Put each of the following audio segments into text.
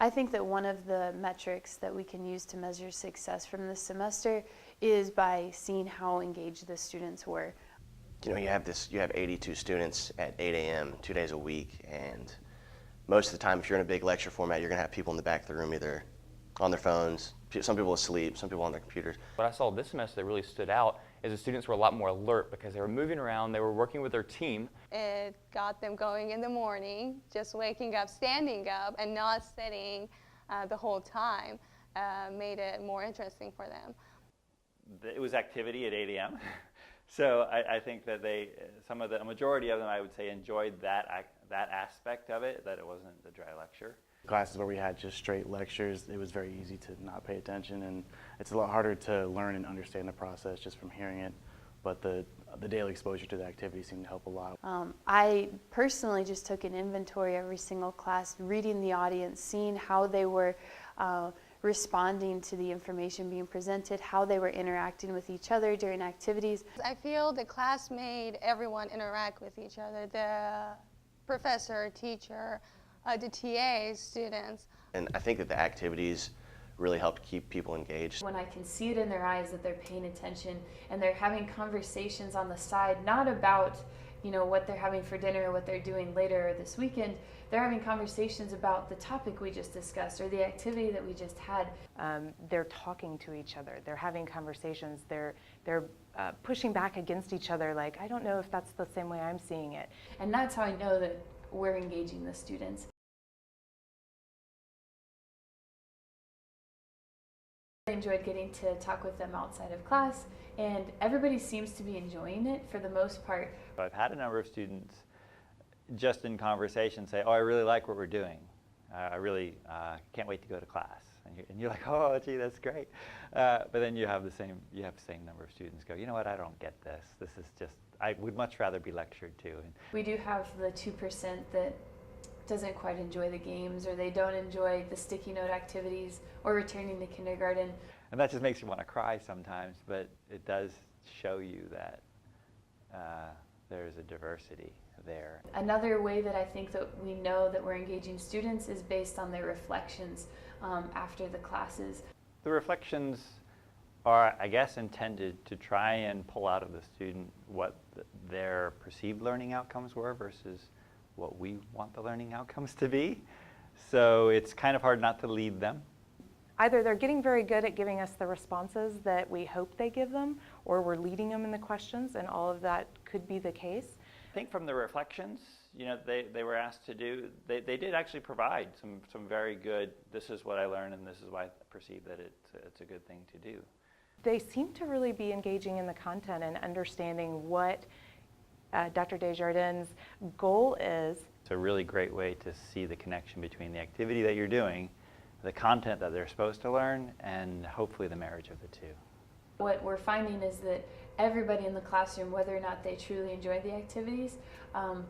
I think that one of the metrics that we can use to measure success from this semester is by seeing how engaged the students were. You know, you have 82 students at 8 a.m. 2 days a week, and most of the time if you're in a big lecture format, you're going to have people in the back of the room either on their phones, some people asleep, some people on their computers. What I saw this semester that really stood out is the students were a lot more alert because they were moving around, they were working with their team. It got them going in the morning, just waking up, standing up, and not sitting the whole time, made it more interesting for them. It was activity at 8 a.m. So I think that a majority of them, I would say, enjoyed that aspect of it, that it wasn't the dry lecture. Classes where we had just straight lectures, it was very easy to not pay attention, and it's a lot harder to learn and understand the process just from hearing it. But the daily exposure to the activity seemed to help a lot. I personally just took an inventory every single class, reading the audience, seeing how they were responding to the information being presented, how they were interacting with each other during activities. I feel the class made everyone interact with each other, the professor, teacher, the TAs, students. And I think that the activities really helped keep people engaged. When I can see it in their eyes that they're paying attention and they're having conversations on the side, not about what they're having for dinner or what they're doing later or this weekend, they're having conversations about the topic we just discussed or the activity that we just had. They're talking to each other, they're having conversations, they're pushing back against each other, like, I don't know if that's the same way I'm seeing it. And that's how I know that we're engaging the students. I enjoyed getting to talk with them outside of class, and everybody seems to be enjoying it for the most part. I've had a number of students just in conversation say, oh, I really like what we're doing. I really can't wait to go to class. And you're like, oh, gee, that's great. But then you have the same number of students go, you know what, I don't get this. This is just, I would much rather be lectured to. We do have the 2% that doesn't quite enjoy the games, or they don't enjoy the sticky note activities or returning to kindergarten. And that just makes you want to cry sometimes, but it does show you that there's a diversity there. Another way that I think that we know that we're engaging students is based on their reflections after the classes. The reflections are, I guess, intended to try and pull out of the student what their perceived learning outcomes were versus what we want the learning outcomes to be. So it's kind of hard not to lead them. Either they're getting very good at giving us the responses that we hope they give them, or we're leading them in the questions, and all of that could be the case. I think from the reflections, they were asked to do, they did actually provide some very good, this is what I learned and this is why I perceive that it's a good thing to do. They seem to really be engaging in the content and understanding what Dr. DesJardins' goal is. It's a really great way to see the connection between the activity that you're doing, the content that they're supposed to learn, and hopefully the marriage of the two. What we're finding is that everybody in the classroom, whether or not they truly enjoy the activities,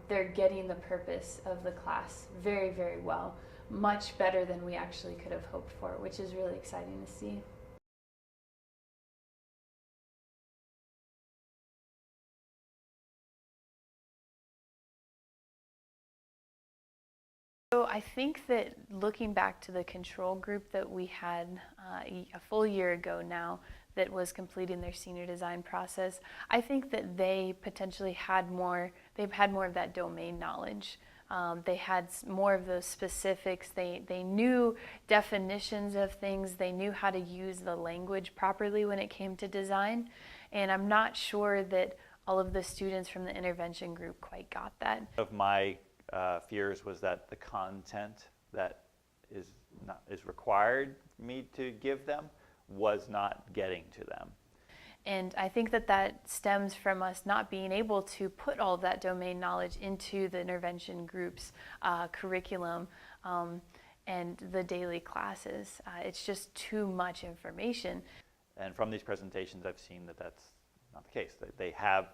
they're getting the purpose of the class very, very well, much better than we actually could have hoped for, which is really exciting to see. So I think that looking back to the control group that we had a full year ago now that was completing their senior design process, I think that they potentially had more of that domain knowledge. They had more of those specifics. They knew definitions of things. They knew how to use the language properly when it came to design. And I'm not sure that all of the students from the intervention group quite got that. Of my fears was that the content that is required me to give them was not getting to them. And I think that stems from us not being able to put all of that domain knowledge into the intervention group's curriculum and the daily classes. It's just too much information. And from these presentations, I've seen that that's not the case. They have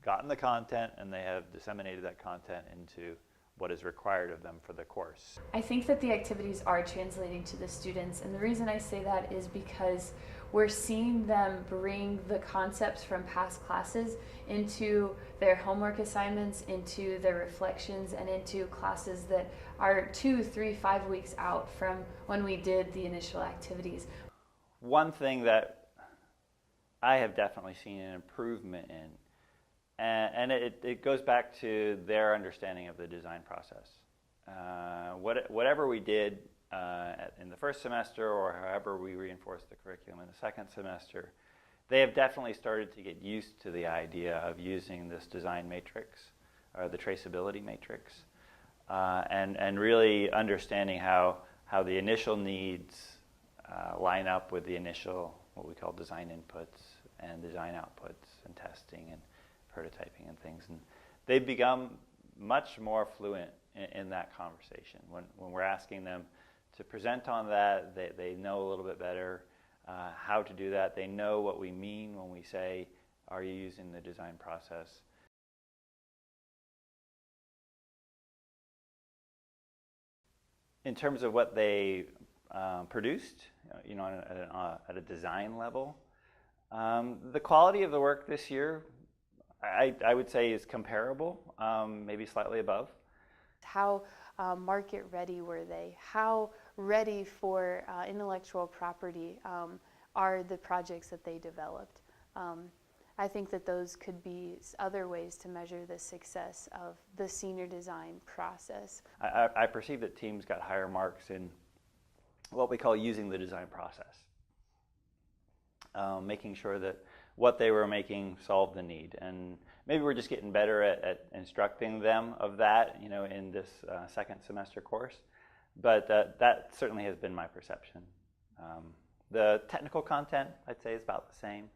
gotten the content and they have disseminated that content into what is required of them for the course. I think that the activities are translating to the students, and the reason I say that is because we're seeing them bring the concepts from past classes into their homework assignments, into their reflections, and into classes that are 2, 3, 5 weeks out from when we did the initial activities. One thing that I have definitely seen an improvement in, and it goes back to their understanding of the design process. Whatever we did in the first semester, or however we reinforced the curriculum in the second semester, they have definitely started to get used to the idea of using this design matrix, or the traceability matrix, and really understanding how the initial needs line up with the initial, what we call design inputs and design outputs and testing and prototyping and things. And they've become much more fluent in that conversation. When we're asking them to present on that, they know a little bit better how to do that. They know what we mean when we say, are you using the design process? In terms of what they produced, at a design level, the quality of the work this year, I would say, is comparable, maybe slightly above. How market ready were they? How ready for intellectual property are the projects that they developed? I think that those could be other ways to measure the success of the senior design process. I perceive that teams got higher marks in what we call using the design process, making sure that what they were making solved the need. And maybe we're just getting better at instructing them of that, in this second semester course. But that certainly has been my perception. The technical content, I'd say, is about the same.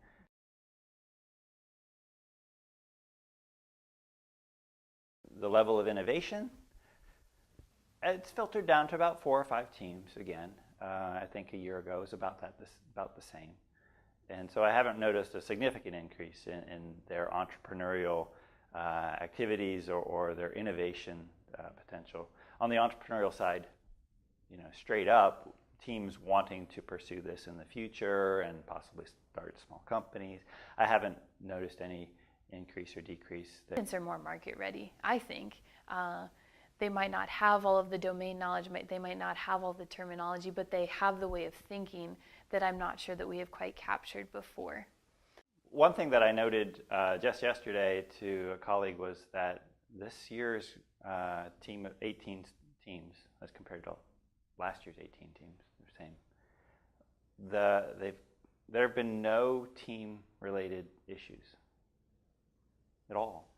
The level of innovation, it's filtered down to about 4 or 5 teams again. I think a year ago was about the same. And so I haven't noticed a significant increase in their entrepreneurial activities or their innovation potential. On the entrepreneurial side, straight up, teams wanting to pursue this in the future and possibly start small companies. I haven't noticed any increase or decrease. Students are more market ready, I think. They might not have all of the domain knowledge, they might not have all the terminology, but they have the way of thinking that I'm not sure that we have quite captured before. One thing that I noted just yesterday to a colleague was that this year's team of 18 teams, as compared to last year's 18 teams, the same. There have been no team-related issues at all.